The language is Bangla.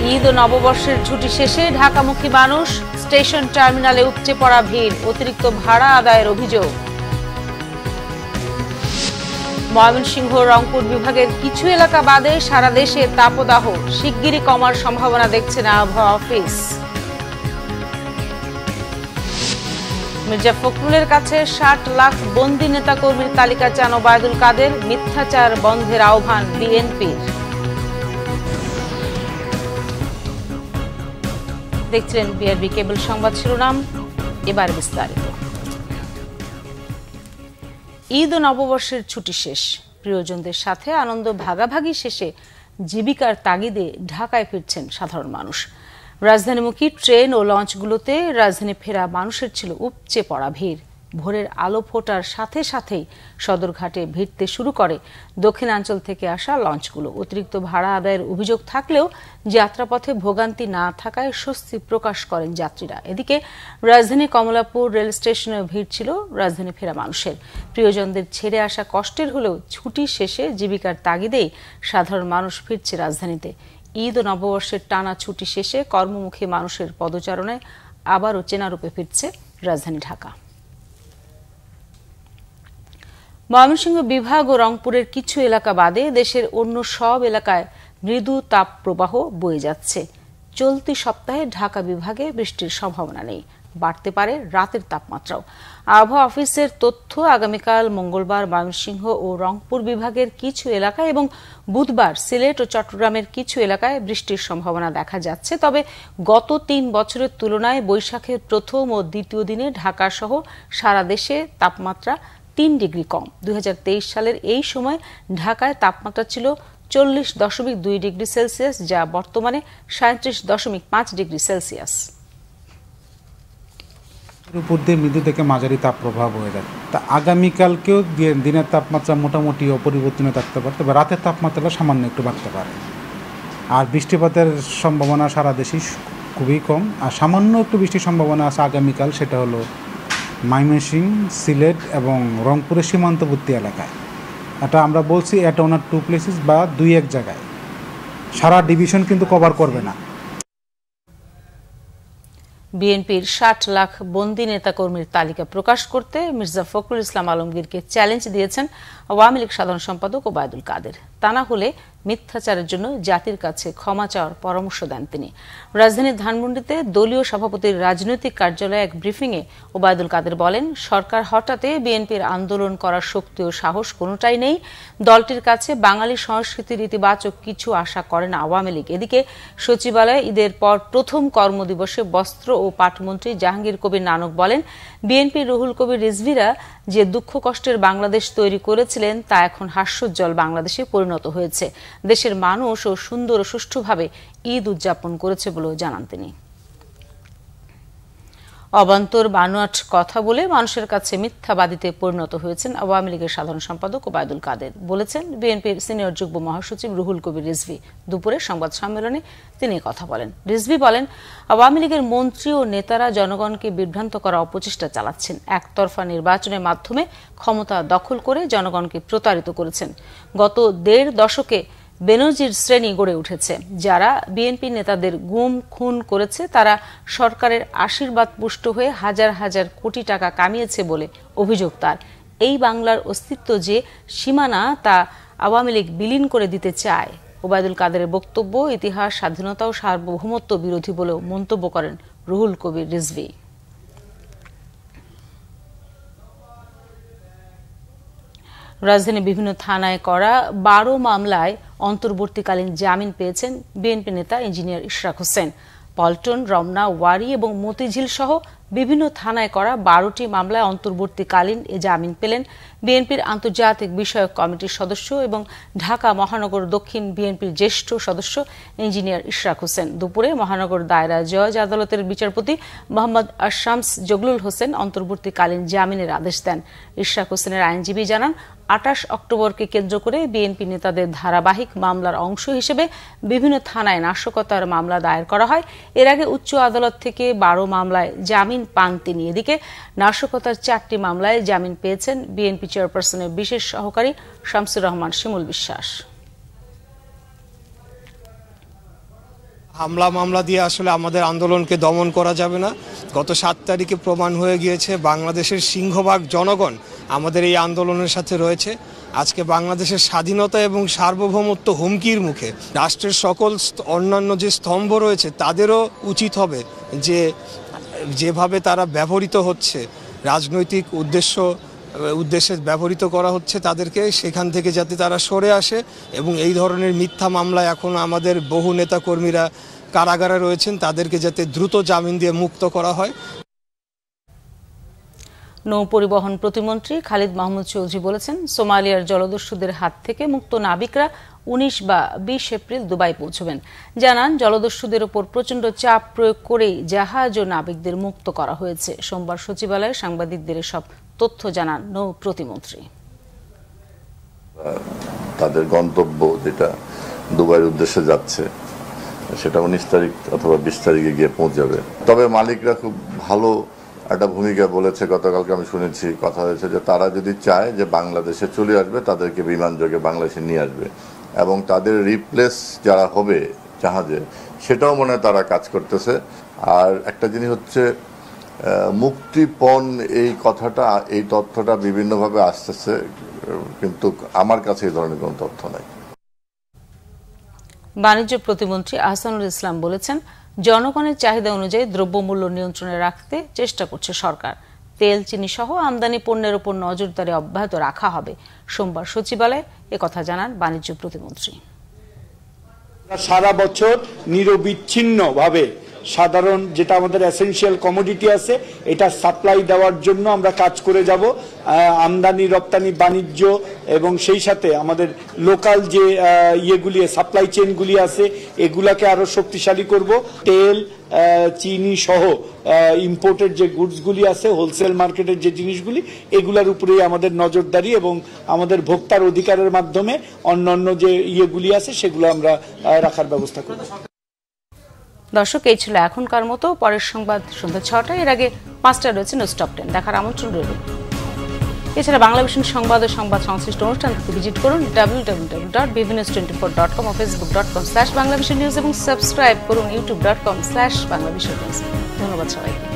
ঈদ ও নববর্ষের ছুটি শেষে ঢাকামুখী মানুষ, স্টেশন টার্মিনালে উপচে পড়া ভিড়, অতিরিক্ত ভাড়া আদায়ের অভিযোগ। ময়মনসিংহ রংপুর বিভাগের কিছু এলাকা বাদে সারা দেশে তাপদাহ, শিগগিরই কমার সম্ভাবনা দেখছে না আবহাওয়া অফিস। মির্জা ফখরুলের কাছে ৬০ লাখ বন্দী নেতাকর্মীর তালিকা চান ওবায়দুল কাদের, মিথ্যাচার বন্ধের আহ্বান বিএনপির। দেখছিলেন বিআরবি কেবল সংবাদ শিরোনাম, এবার বিস্তারিত। ঈদ ও নববর্ষের ছুটি শেষ, প্রিয়জনদের সাথে আনন্দ ভাগাভাগি শেষে জীবিকার তাগিদে ঢাকায় ফিরছেন সাধারণ মানুষ। রাজধানীমুখী ট্রেন ও লঞ্চগুলোতে রাজধানী ফেরা মানুষের ছিল উপচে পড়া ভিড়। ভোরের আলো ফোটার সাথে সাথেই সদরঘাটে ভিড়তে শুরু করে দক্ষিণাঞ্চল থেকে আসা লঞ্চগুলো। অতিরিক্ত ভাড়া আদায়ের অভিযোগ থাকলেও যাত্রাপথে ভোগান্তি না থাকায় স্বস্তি প্রকাশ করেন যাত্রীরা। এদিকে রাজধানী কমলাপুর রেল স্টেশনেও ভিড় ছিল রাজধানী ফেরা মানুষের। প্রিয়জনদের ছেড়ে আসা কষ্টের হলেও ছুটি শেষে জীবিকার তাগিদেই সাধারণ মানুষ ফিরছে রাজধানীতে। ঈদ ও নববর্ষের টানা ছুটি শেষে কর্মমুখী মানুষের পদচারণায় আবারও চেনারূপে ফিরছে রাজধানী ঢাকা। ময়মনসিংহ বিভাগ ও রংপুরের কিছু এলাকা বাদে দেশের অন্য সব এলাকায় মৃদু তাপ প্রবাহ বয়ে যাচ্ছে। চলতি সপ্তাহে ঢাকা বিভাগে বৃষ্টির সম্ভাবনা নেই, বাড়তে পারে রাতের তাপমাত্রাও। আবহাওয়া অফিসের তথ্য, আগামীকাল মঙ্গলবার ময়মনসিংহ ও রংপুর বিভাগের কিছু এলাকায় এবং বুধবার সিলেট ও চট্টগ্রামের কিছু এলাকায় বৃষ্টির সম্ভাবনা দেখা যাচ্ছে। তবে গত ৩ বছরের তুলনায় বৈশাখের প্রথম ও দ্বিতীয় দিনে ঢাকা সহ সারা দেশে তাপমাত্রা ৩ ডিগ্রি কম। ২০২৩ সালের এই সময় ঢাকায় তাপমাত্রা ছিল ৪০.২ ডিগ্রি সেলসিয়াস, যা বর্তমানে ৩৭.৫ ডিগ্রি সেলসিয়াস। উপর দিয়ে মৃদু থেকে মাঝারি তাপ প্রবাহ হয়ে যায়। তা আগামীকালকেও দিনের তাপমাত্রা মোটামুটি অপরিবর্তনীয় থাকতে পারে, তবে রাতের তাপমাত্রা সামান্য একটু বাড়তে পারে। আর বৃষ্টিপাতের সম্ভাবনা সারা দেশেই খুবই কম। আর সামান্য একটু বৃষ্টির সম্ভাবনা আছে আগামীকাল, সেটা হলো ময়মনসিংহ, সিলেট এবং রংপুরের সীমান্তবর্তী এলাকায়। এটা আমরা বলছি এটা ওনার 2 প্লেসেস বা 2-1 জায়গায়, সারা ডিভিশন কিন্তু কভার করবে না। বিএনপির ৬০ লাখ বন্দী নেতাকর্মীর তালিকা প্রকাশ করতে মির্জা ফখরুল ইসলাম আলমগীরকে চ্যালেঞ্জ দিয়েছেন আওয়ামী লীগ সাধারণ সম্পাদক ওবায়দুল কাদের। তা না হলে মিথ্যাচারের জন্য জাতির কাছে ক্ষমা চাওয়ার পরামর্শ দেন তিনি। রাজধানীর ধানমন্ডিতে দলীয় সভাপতির রাজনৈতিক কার্যালয়ে এক ব্রিফিংয়ে ওবায়দুল কাদের বলেন, সরকার হটাতে বিএনপির আন্দোলন করার শক্তি ও সাহস কোনোটাই নেই। দলটির কাছে বাঙালি সংস্কৃতির ইতিবাচক কিছু আশা করে না আওয়ামী লীগ। এদিকে সচিবালয়ে ঈদের পর প্রথম কর্মদিবসে বস্ত্র ও পাটমন্ত্রী জাহাঙ্গীর কবির নানক বলেন, বিএনপির রুহুল কবির রিজভীরা যে দুঃখ কষ্টের বাংলাদেশ তৈরি করেছিলেন তা এখন হাস্যোজ্জ্বল বাংলাদেশে পরিণত হয়েছে। দেশের মানুষ ও সুন্দর ও সুষ্ঠুভাবে ঈদ উদযাপন করেছে বলেও জানান তিনি। অবান্তর বানোয়াট কথা বলে মানুষের কাছে মিথ্যাবাদীতে পরিণত হয়েছেন আওয়ামী লীগের সাধারণ সম্পাদক ওবায়দুল কাদের, বলেছেন বিএনপির সিনিয়র যুগ্ম মহাসচিব রুহুল কবির রিজভী। দুপুরে সংবাদ সম্মেলনে তিনি কথা বলেন। রিজভী বলেন, আওয়ামী লীগের মন্ত্রী ও নেতারা জনগণকে বিভ্রান্ত করার অপচেষ্টা চালাচ্ছেন। একতরফা নির্বাচনের মাধ্যমে ক্ষমতা দখল করে জনগণকে প্রতারিত করেছেন। গত ১.৫ দশকে বেনজির শ্রেণী গড়ে উঠেছে। যারা বিএনপি নেতাদের গুম খুন করেছে তারা সরকারের আশীর্বাদ পুষ্ট হয়ে হাজার হাজার কোটি টাকা কামিয়েছে বলে অভিযোগ তার। এই বাংলার অস্তিত্ব যে সীমানা তা আওয়ামী লীগ বিলীন করে দিতে চায়। ওবায়দুল কাদেরের বক্তব্য ইতিহাস, স্বাধীনতা ও সার্বভৌমত্ব বিরোধী বলেও মন্তব্য করেন রুহুল কবির রিজভী। রাজধানীর বিভিন্ন থানায় করা ১২ মামলায় অন্তর্বর্তীকালীন জামিন পেয়েছেন বিএনপি নেতা ইঞ্জিনিয়ার ইশরাক হোসেন। পল্টন, রমনা, ওয়ারী এবং মতিঝিল সহ বিভিন্ন থানায় করা ১২টি মামলায় অন্তর্বর্তীকালীন এ জামিন পেলেন বিএনপির আন্তর্জাতিক বিষয়ক কমিটির সদস্য এবং ঢাকা মহানগর দক্ষিণ বিএনপির জ্যেষ্ঠ সদস্য ইঞ্জিনিয়ার ইশরাক হোসেন। দুপুরে মহানগর দায়রা জজ আদালতের বিচারপতি মোহাম্মদ আশামস জগলুল হোসেন অন্তর্বর্তীকালীন জামিনের আদেশ দেন। ইশরাক হোসেনের আইনজীবী জানান, ২৮ অক্টোবরকে কেন্দ্র করে বিএনপি নেতাদের ধারাবাহিক মামলার অংশ হিসেবে বিভিন্ন থানায় নাশকতার মামলা দায়ের করা হয়। এর আগে উচ্চ আদালত থেকে ১২ মামলায় জামিন পান তিনি। এদিকে নাশকতার ৪টি মামলায় জামিন পেয়েছেন বিএনপি চেয়ারপারসনের বিশেষ সহকারী শামসুর রহমান শিমুল বিশ্বাস। হামলা মামলা দিয়ে আসলে আমাদের আন্দোলনকে দমন করা যাবে না। গত 7 তারিখে প্রমাণ হয়ে গিয়েছে বাংলাদেশের সিংহভাগ জনগণ আমাদের এই আন্দোলনের সাথে রয়েছে। আজকে বাংলাদেশের স্বাধীনতা এবং সার্বভৌমত্ব হুমকির মুখে রাষ্ট্রের সকল অন্যান্য যে স্তম্ভ রয়েছে তাদেরও উচিত হবে যে যেভাবে তারা ব্যবহৃত হচ্ছে, রাজনৈতিক উদ্দেশ্যে ব্যবহৃত করা হচ্ছে তাদেরকে, সেখান থেকে যাতে তারা সরে আসে এবং এই ধরনের মিথ্যা মামলায় এখন আমাদের বহু নেতাকর্মীরা কারাগারে রয়েছেন, তাদেরকে যাতে দ্রুত জামিন দিয়ে মুক্ত করা হয়। নৌ পরিবহন প্রতিমন্ত্রী খালিদ মাহমুদ চৌধুরী বলেছেন, সোমালিয়ার জলদস্যুদের হাত থেকে মুক্ত নাবিকরা 19 বা 20 এপ্রিল দুবাই পৌঁছবেন। জানান, জলদস্যুদের উপর প্রচণ্ড চাপ প্রয়োগ করেই জাহাজ ও নাবিকদের মুক্ত করা হয়েছে। সোমবার সচিবালয়ে সাংবাদিকদের সব তথ্য জানান নৌ প্রতিমন্ত্রী। তাদের গন্তব্য যেটা দুবাইয়ের উদ্দেশ্যে যাচ্ছে সেটা 19 তারিখ অথবা 20 তারিখে গিয়ে পৌঁছাবে। তবে মালিকরা খুব ভালো একটা ভূমিকা বলেছে। গতকালকে আমি শুনেছি, কথা হয়েছে যে তারা যদি চায় যে বাংলাদেশে চলে আসবে, তাদেরকে বিমান যোগে বাংলাদেশে নিয়ে আসবে এবং তাদের রিপ্লেস যারা হবে জাহাজে, সেটাও মনে হয় তারা কাজ করতেছে। আর একটা জিনিস হচ্ছে মুক্তিপণ, এই কথাটা, এই তথ্যটা বিভিন্নভাবে আসতেছে, কিন্তু আমার কাছে এই ধরনের কোনো তথ্য নাই। বাণিজ্য প্রতিমন্ত্রী আহসানুল ইসলাম বলেছেন, জনগণের চাহিদা অনুযায়ী দ্রব্যমূল্য নিয়ন্ত্রণে রাখতে চেষ্টা করছে সরকার। তেল, চিনি সহ আমদানি পণ্যের উপর নজরদারি অব্যাহত রাখা হবে। সোমবার সচিবালয়ে একথা জানান বাণিজ্য প্রতিমন্ত্রী। সারা বছর নিরবিচ্ছিন্নভাবে সাধারণ যেটা আমাদের এসেনশিয়াল কমোডিটি আছে এটা সাপ্লাই দেওয়ার জন্য আমরা কাজ করে যাব। আমদানি রপ্তানি বাণিজ্য এবং সেই সাথে আমাদের লোকাল যে ইয়েগুলি সাপ্লাই চেনগুলি আছে এগুলাকে আরো শক্তিশালী করব। তেল, চিনি সহ ইম্পোর্টেড যে গুডসগুলি আছে, হোলসেল মার্কেটের যে জিনিসগুলি, এগুলার উপরেই আমাদের নজরদারি এবং আমাদের ভোক্তার অধিকারের মাধ্যমে অন্যান্য যে ইয়েগুলি আছে সেগুলো আমরা রাখার ব্যবস্থা করব। দর্শক, এই ছিল এখনকার মতো। পরের সংবাদ সন্ধ্যা 6টায়, এর আগে 5টায় রয়েছে নিউজ টপ 10 দেখার আমন্ত্রণ রইল। এছাড়া বাংলাভিশন সংবাদ ও সংবাদ সংশ্লিষ্ট অনুষ্ঠানটি ভিজিট করুন www.bvnews24.com ও facebook.com/banglavision news এবং সাবস্ক্রাইব করুন youtube.com/banglavision news। ধন্যবাদ সবাইকে।